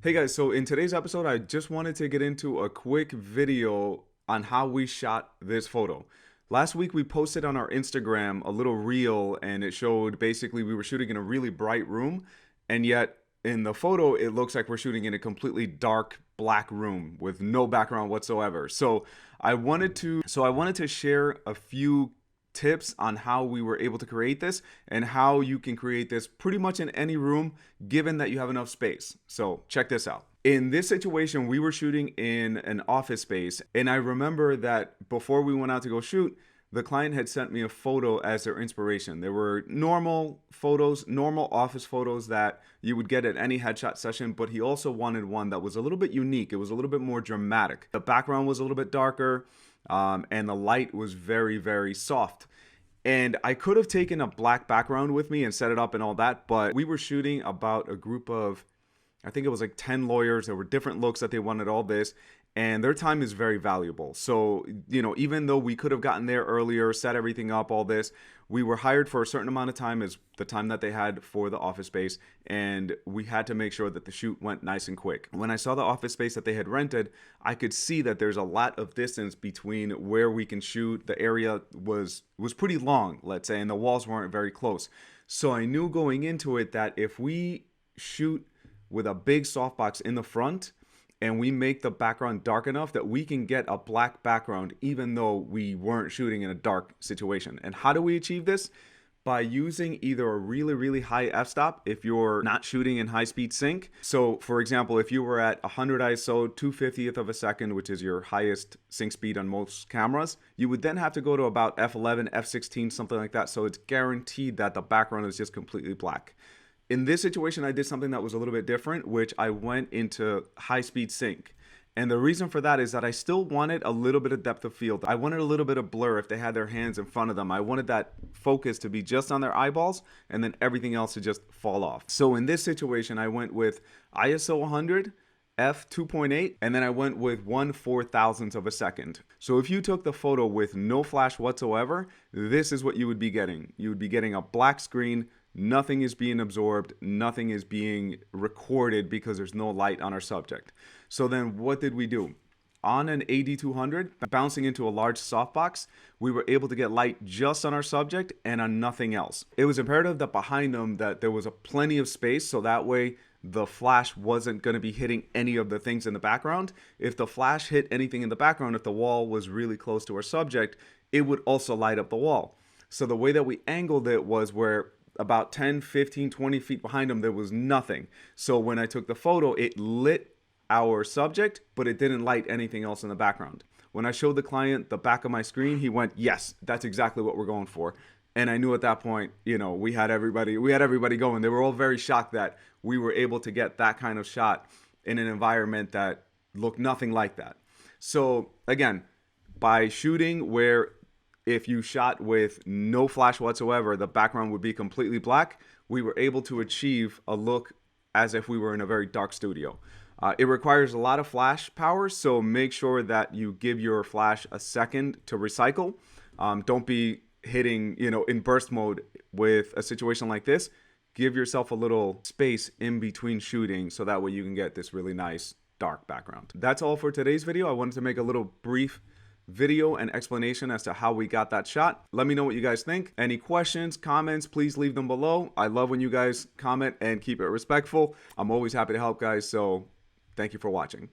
Hey guys, so in today's episode, I just wanted to get into a quick video on how we shot this photo. Last week we posted on our Instagram a little reel and it showed basically we were shooting in a really bright room, and yet in the photo it looks like we're shooting in a completely dark black room with no background whatsoever. So I wanted to share a few tips on how we were able to create this and how you can create this pretty much in any room given that you have enough space. So check this out. In this situation, we were shooting in an office space, and I remember that before we went out to go shoot, the client had sent me a photo as their inspiration. There were normal photos, normal office photos that you would get at any headshot session, but he also wanted one that was a little bit unique. It was a little bit more dramatic. The background was a little bit darker, and the light was very, very soft. And I could have taken a black background with me and set it up and all that, but we were shooting about a group of, I think it was like 10 lawyers. There were different looks that they wanted, all this, and their time is very valuable. So, even though we could have gotten there earlier, set everything up, all this, we were hired for a certain amount of time, as the time that they had for the office space, and we had to make sure that the shoot went nice and quick. When I saw the office space that they had rented, I could see that there's a lot of distance between where we can shoot. The area was pretty long, let's say, and the walls weren't very close. So I knew going into it that if we shoot with a big softbox in the front and we make the background dark enough that we can get a black background even though we weren't shooting in a dark situation. And how do we achieve this? By using either a really, really high f-stop if you're not shooting in high-speed sync. So for example, if you were at 100 ISO, 2/50th of a second, which is your highest sync speed on most cameras, you would then have to go to about f11, f16, something like that. So it's guaranteed that the background is just completely black. In this situation, I did something that was a little bit different, which I went into high-speed sync. And the reason for that is that I still wanted a little bit of depth of field. I wanted a little bit of blur if they had their hands in front of them. I wanted that focus to be just on their eyeballs and then everything else to just fall off. So in this situation, I went with ISO 100, f2.8, and then I went with 1/4000th of a second. So if you took the photo with no flash whatsoever, this is what you would be getting. You would be getting a black screen. Nothing is being absorbed, nothing is being recorded because there's no light on our subject. So then what did we do? On an AD200, bouncing into a large softbox, we were able to get light just on our subject and on nothing else. It was imperative that behind them that there was plenty of space, so that way the flash wasn't going to be hitting any of the things in the background. If the flash hit anything in the background, if the wall was really close to our subject, it would also light up the wall. So the way that we angled it was where about 10, 15, 20 feet behind them, there was nothing. So when I took the photo, it lit our subject, but it didn't light anything else in the background. When I showed the client the back of my screen, he went, "Yes, that's exactly what we're going for." And I knew at that point, we had everybody going. They were all very shocked that we were able to get that kind of shot in an environment that looked nothing like that. So again, by shooting where if you shot with no flash whatsoever, the background would be completely black, we were able to achieve a look as if we were in a very dark studio. It requires a lot of flash power, so make sure that you give your flash a second to recycle. Don't be hitting, in burst mode with a situation like this. Give yourself a little space in between shooting so that way you can get this really nice dark background. That's all for today's video. I wanted to make a little brief video and explanation as to how we got that shot. Let me know what you guys think. Any questions, comments, please leave them below. I love when you guys comment and keep it respectful. I'm always happy to help, guys, so thank you for watching.